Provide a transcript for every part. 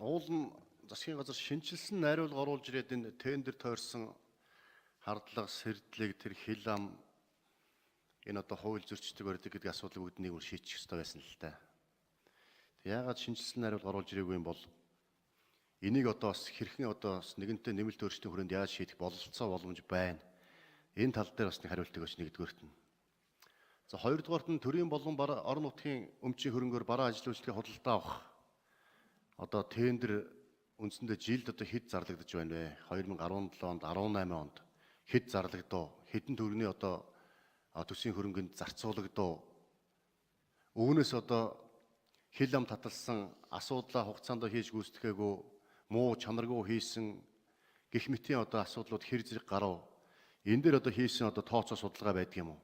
уулын засгийн газар шинжилсэн найруулга оруулж ирээд энэ тендер тойрсон хардлага, сэрдлэг, тэр хил ам энэ одоо хууль зөрчдөг барьдаг гэдэг асуудлыг үүднийг шийдэх ёстой байсан л та. Яагаад шинжилсэн найруулга оруулж ирээгүй юм бол энийг одоо бас хэрхэн одоо бас нэгэнтээ нэмэлт өөрчлөлтийн хүрээнд яаж шийдэх бололцоо боломж байна. Энэ тал дээр бас нэг хариулт өгөөч нэгдүгээрт нь. За хоёрдугаарт нь төрийн болон орон нутгийн өмчийн хөрөнгөөр бараа ажил үйлчлэгээ худалдаа авах. Одоо тендер үндсэндээ жилд одоо хэд зарлагдаж байна вэ? 2017 онд 18 онд хэд зарлагдав? Хэдэн төгрөгийн одоо төсвийн хөрөнгөнд зарцуулагдав? Үүнээс одоо хил ам таталсан асуудлаа хугацаанд хийж гүйцэтгэгээгүй муу чанаргүй хийсэн гэх мэтийн одоо асуудлууд хэр зэрэг гарав? Энэ дээр одоо хийсэн одоо тооцоо судалгаа байдаг юм уу?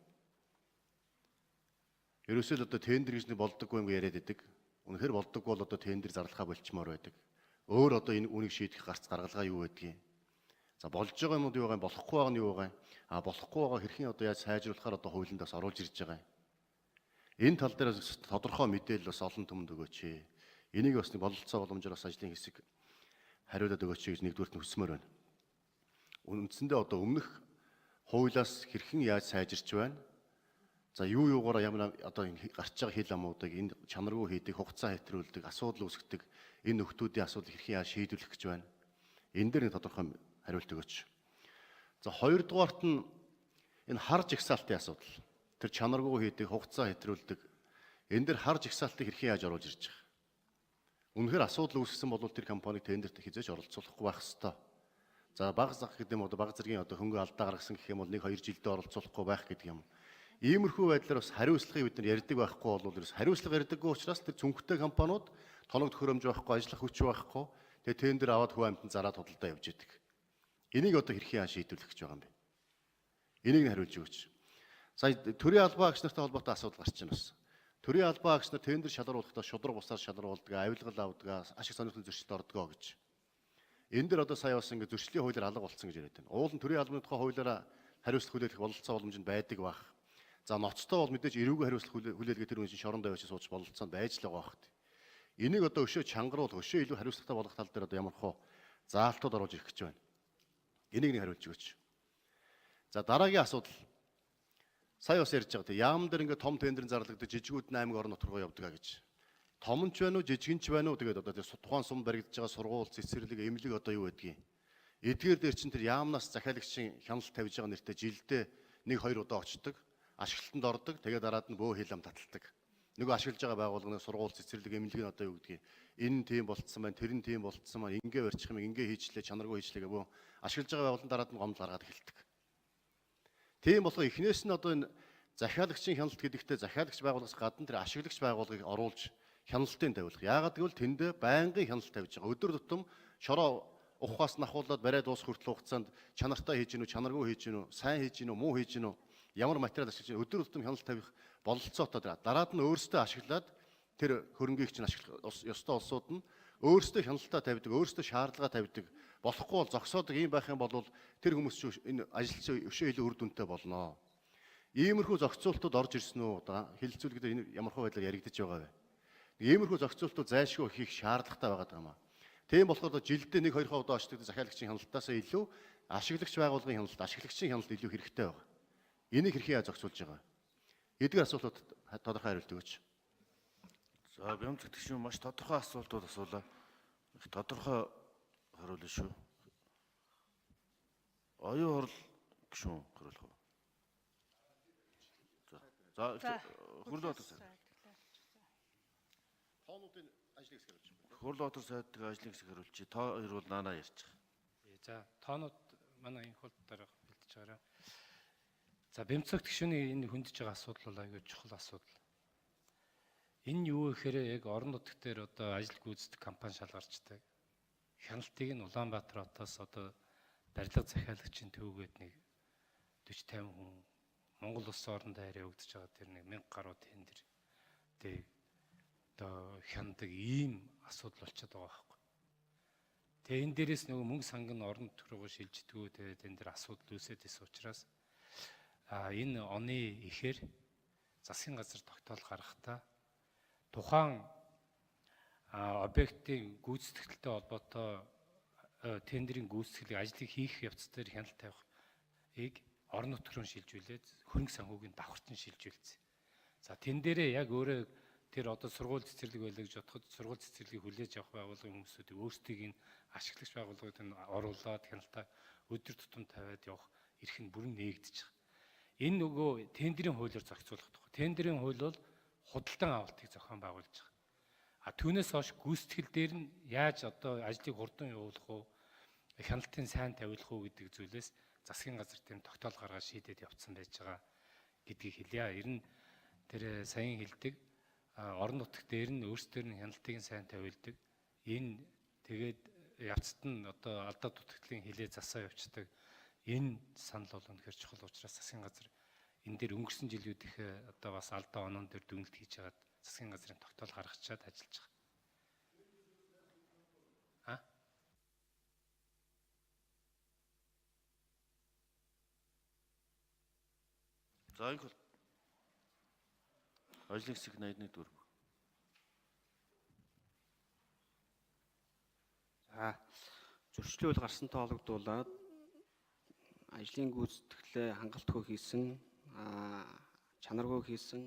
Ерөөсөө л одоо тендер гэж нэг болдоггүй юм яриад байдаг. Үнэхээр болдоггүй бол одоо тендер зарлахаа болчмоор байдаг. Өөр одоо энэ үнийг шийдэх гарц гаргалгаа юу байдгийг. За болж байгаа юмуд юу байгаа юм, болохгүй байгаа нь юу байгаа юм? Болохгүй байгаа хэрхэн одоо яаж сайжруулахаар одоо хуулиндаас оруулж ирж байгаа юм. Энэ тал дээр тодорхой мэдээлэл бас олон түмэнд өгөөч. Энийг бас нэг бололцоо боломжоор бас ажлын хэсэг хариулаад өгөөч гэж нэгдүгürt нь хүсмээр байна. Үндсэндээ одоо өмнөх хуулиас хэрхэн яаж сайжирч байна? За юугаараа ямар одоо гарч байгаа хил амуудыг энэ чанаргүй хийдэг, хугацаа хэтрүүлдэг, асуудал үүсгдэг энэ нөхдүүдийн асуудал хэрхэн яаж шийдвэрлэх гэж байна? Энэ дээр нэг тодорхой хариулт өгөөч. За хоёрдугаарт нь энэ хар жагсаалтын асуудал. Тэр чанаргүй хийдэг, хугацаа хэтрүүлдэг. Энэ дээр хар жагсаалтыг хэрхэн яаж оруулж ирж байгаа? Үнэхээр асуудал үүсгэсэн бол тэр компаниг тендерт хизээж оролцуулахгүй байх ёстой. За баг зах гэдэг юм одоо баг зэргийн одоо хөнгө алдаа гаргасан гэх юм бол 1-2 жилдээ оролцуулахгүй байх гэдэг юм. Иймэрхүү байдлаар бас хариуцлагыг бид нар ярьдаг байхгүй бол ерөөс хариуцлага ярьдаггүй учраас тэр цүнхтэй компаниуд тоног төхөөрөмж байхгүй, ажиллах хүч байхгүй. Тэгээ тендер аваад хувь амьтан зараад худалдаа явж идэг. Энийг одоо хэрхэн шийдвэрлэх гэж байгаа юм бэ? Энийг нь хариулж өгөөч. Сая төрийн албаа агч нартай холбоотой асуудал гарч байна бас. Төрийн албаа агч нар тендер шалгаруулахдаа шудраг бусаар шалгаруулдаг, авилгал авдаг, ашиг сонирхлын зөрчилд ордгоо гэж. Энэ дэр одоо сая бас ингэ зөрчлийн хуулиар алга болсон гэж яриад байна. Уул нь төрийн албаны тухай хуулиараа хариуцлага хүлээх бололцоо боломжинд байдаг бах. За ноцтой бол мэдээж эрүүгийн хариуцлага хүлээлгээ тэр хүн чинь шоронд авчиж сууж бололцоонд байж л байгаа хэрэг. Энийг одоо өшөө чангаруул, өшөө илүү хариуцлагатай болгох тал дээр одоо ямар хөө заалтууд оруулж ирэх гэж байна. Энийг нэг хариулж өгөөч. За дараагийн асуудал. Сая бас ярьж байгаа тийм яам дээр ингээд том тендерын зарлагдаж жижигүүд 8 орон нутг руу явдаг гэж. Том ч байна уу, жижиг ч байна уу тэгээд одоо тэр тухайн сум баригдаж байгаа сургууль, цэцэрлэг, эмнэлэг одоо юу байдгийг. Эдгээр дээр чинь тэр яамнаас захиалагчийн хяналт тавьж байгаа нэртэй жилдээ 1-2 удаа очдог. Ашиглалтанд ордог. Тэгээд дараад нь бөө хил ам таталдаг. Нөгөө ашиглаж байгаа байгууллагын сургууль, цэцэрлэг, эмнэлэг нь одоо юу гэдгийг. Энэ тийм болцсон байна, тэр нь тийм болцсон байна. Ингээ барьчих юм, ингээ хийчлээ, чанаргүй хийчлээ бөө ашиглаж байгаа байгууллагын дараад нь гомдол гаргаад эхэлдэг. Тийм болохоор эхнээс нь одоо энэ захиалагчийн хяналт гэдэгтээ захиалагч байгууллагаас гадна тэр ашиглагч байгууллагыг оруулж хяналтын тавилах. Яагаад гэвэл тэнд байнгын хяналт тавьж байгаа. Өдөр тутам шороо ухаас нахуулаад барай дуусах хүртэл хугацаанд чанартай хийж гинүү, чанаргүй хийж гинүү, сайн хийж гинүү, муу хийж гинүү, ямар материал ашиглаж гинүү, өдөр тутам хяналт тавих бололцоотой. Дараад нь өөрсдөө ашиглаад тэр хөрөнгийг чинь ашиглах ёстой улсууд нь өөрсдөө хяналтаа тавьдаг, өөрсдөө шаардлага тавьдаг. Болохгүй бол зогсоодог юм байх юм бол тэр хүмүүс чинь энэ ажилчид өшөө илүү үр дүнтэй болно. Иймэрхүү зохицуултууд орж ирсэн үү? Одоо хэлэлцүүлэгдээ энэ ямархуу байдлаар яригдж байгаа вэ? Иймэрхүү зохицуултууд зайлшгүй хийх шаардлагатай байгаа юм аа. Тийм болохоор жилдээ 1-2 удаа очдог захиалагчийн хяналтаас илүү ашиглагч байгууллагын хяналт, ашиглагчийн хяналт илүү хэрэгтэй байна. Энийг хэрхэн зохицуулж байгаа вэ? Эдгээр асуултууд тодорхой хариулт өгөөч. За бямцэгт гişүүн маш тодорхой асуултууд асуулаа. Их тодорхой хариулна шүү. Оюун хурал гişүүн хариулах уу? За Хурлын хотын сайд. Тоонуудын ажлыг хэсгэрүүлж байна. Хурлын хотын сайдын ажлын хэсэг хариулж. Та хоёр бол наанаа ярьж байгаа. За тоонууд манай энэ хурд дараа бэлдэж байгаарай. За бямцэгт гişүүний энэ хөндөж байгаа асуудал бол аюул чухал асуудал. Энэ юу гэхээр яг орон нутгт дээр одоо ажил гүйцэтгэх компани шалгарчдаг. Хяналтыг нь Улаанбаатар хотоос одоо барилга захиалагчийн төвгээд нэг 40-50 хүн Монгол улсын орон даяараа өгдөж байгаа тэр нэг 1000 гаруй тендер тэг одоо хяндаг ийм асуудал болчиход байгаа байхгүй. Тэгээ энэ дээрээс нөгөө мөнгө санг нь орон нутг руу шилждэггүй тэгээд энэ дэр асуудал үүсээд ирсэн учраас энэ оны ихээр засгийн газар тогтоол гаргахдаа тухайн объектын гүйцэтгэлтэй холбоотой тендерийн гүйцэтгэлийг ажлыг хийх явц дээр хяналт тавихыг орон нутгаар шилжүүлээд хөрөнгө санхүүгийн давхарчин шилжүүлсэн. За тэн дээрээ яг өөрөө тэр одоо сургууль цэцэрлэг байлаа гэж бодоход сургууль цэцэрлэгийг хүлээж авах байгууллагын хүмүүсүүдийг өөрсдийг нь ашиглагч байгууллагууд нь оруулаад хяналтаа өдөр тутам тавиад явах эрх нь бүрэн нээгдэж байгаа. Энэ нөгөө тендерийн хуулиар зохицуулах тухай. Тендерийн хууль бол худалдан авалтыг зохион байгуулж байгаа. Түүнээс хойш гүйцэтгэл дээр нь яаж одоо ажлыг хурдан явуулах уу, хяналтын сайн тавилах уу гэдэг зүйлээс засгийн газар тийм тогтоол гаргаад шийдээд явцсан байж байгаа гэдгийг хэлье. Ер нь тэр саяхан хэлдэг орон нутгт дээр нь өөрсдөр нь хяналтыг сайн тавилдаг. Энэ тэгээд явцад нь одоо алдаа дутагдлын хилээ засаа явцдаг. Энэ санал бол үнэхээр чухал учраас засгийн газар энэ дээр өнгөрсөн жилүүдийнх одоо бас алдаа оноон дээр дүгнэлт хийж хагаад засгийн газрын тогтоол гаргачаад ажиллаж байгаа. За энэ бол ажлын хэсэг 81 дүр. За зөрчлөл гарсан тоологдуулаад ажлын гүйцэтгэлээ хангалтгүй хийсэн, чанаргүй хийсэн,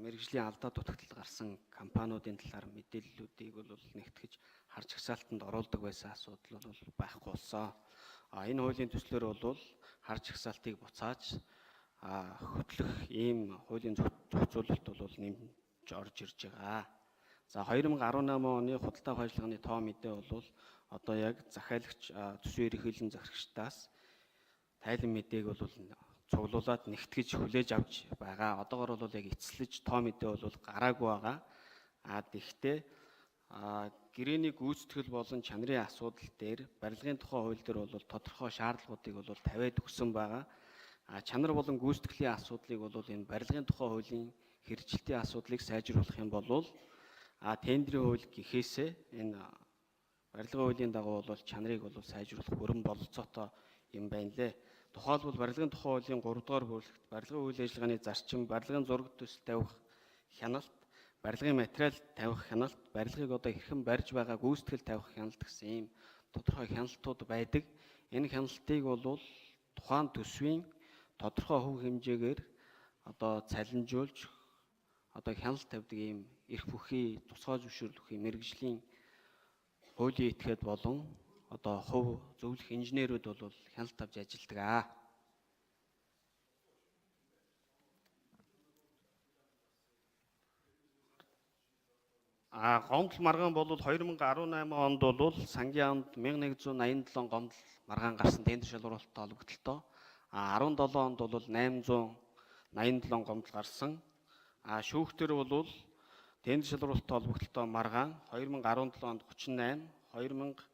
мэргэжлийн алдаа дутагдал гарсан компаниудын талаар мэдээллүүдийг бол нэгтгэж харж хсаалтанд оруулдаг байсан асуудал бол байхгүй болсон. Энэ хуулийн төслөөр бол харж хсаалтыг буцааж хөтлөх ийм хуулийн зохицуулалт бол нэмж орж ирж байгаа. За 2018 оны худалдаа авах ажиллагааны тоо мэдээ бол одоо яг захиалагч төсвийн ерөнхийлөн захирагчдаас тайлан мэдээг бол цуглуулад нэгтгэж хүлээж авч байгаа. Одоогор бол яг эцэслэж тоо мэдээ бол гараагүй байгаа. Гэхдээ гэрээний гүйцэтгэл болон чанарын асуудал дээр барилгын тухай хууль дээр бол тодорхой шаардлагуудыг бол тавиад өгсөн байгаа. Чанар болон гүйцэтгэлийн асуудлыг бол энэ барилгын тухай хуулийн хэрэгжилтийн асуудлыг сайжруулах юм бол тендерийн хууль гэхээсээ энэ барилгын хуулийн дагуу бол чанарыг бол сайжруулах бүрэн бололцоотой юм байна лээ. Тухайлбал барилгын тухай хуулийн 3 дугаар бүлэгт барилгын үйл ажиллагааны зарчим, барилгын зураг төсөл тавих хяналт, барилгын материал тавих хяналт, барилгыг одоо хэрхэн барьж байгаа гүйцэтгэл тавих хяналт гэсэн ийм тодорхой хяналтууд байдаг. Энэ хяналтыг бол тухайн төсвийн тодорхой хөв хэмжээгээр одоо цалинжуулж одоо хяналт тавьдаг ийм эрх бүхий тусгай зөвшөөрлөхийн мэргэжлийн хуулийн этгээд болон одоо хувь зөвлөх инженерүүд бол хяналт авч ажилладаг. Гомдол маргаан бол 2018 онд бол сангийн онд 1187 гомдол маргаан гарсан тендер шалгуулалттай холбогдлоо. 17 онд бол 887 гомдол гарсан. Шүүхтэр бол тендер шалгуулалттай холбогдлоо маргаан 2017 онд 38, 2018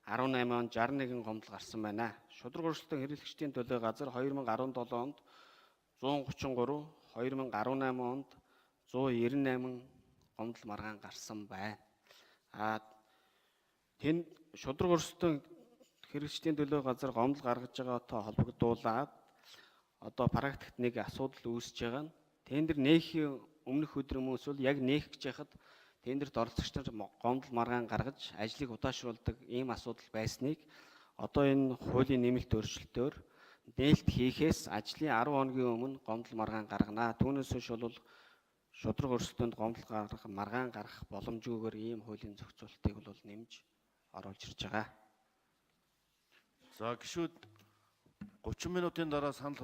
онд 61 гомдол гарсан байна. Шудраг өрсөлдөөн хэрэглэгчдийн төлөө газар 2017 онд 133, 2018 онд 198 гомдол маргаан гарсан байна. Тэнд шудраг өрсөлдөөн хэрэглэгчдийн төлөө газар гомдол гаргаж байгаатай холбогдуулаад одоо практикт нэг асуудал үүсэж байгаа нь тендер нээхийн өмнөх өдөр хүмүүсвэл яг нээх гэж яхад тендерт оролцогч нар гомдол маргаан гаргаж ажлыг удаашруулдаг ийм асуудал байсныг одоо энэ хуулийн нэмэлт өөрчлөлтөөр нээлт хийхээс ажлын 10 хоногийн өмнө гомдол маргаан гаргана. Түүнээс хойш бол шудраг өрсөлдөөнд гомдол маргаан гарах боломжгүйгээр ийм хуулийн зохицуулалтыг бол нэмж оруулж ирж байгаа. За гишүүд 30 минутын дараа санал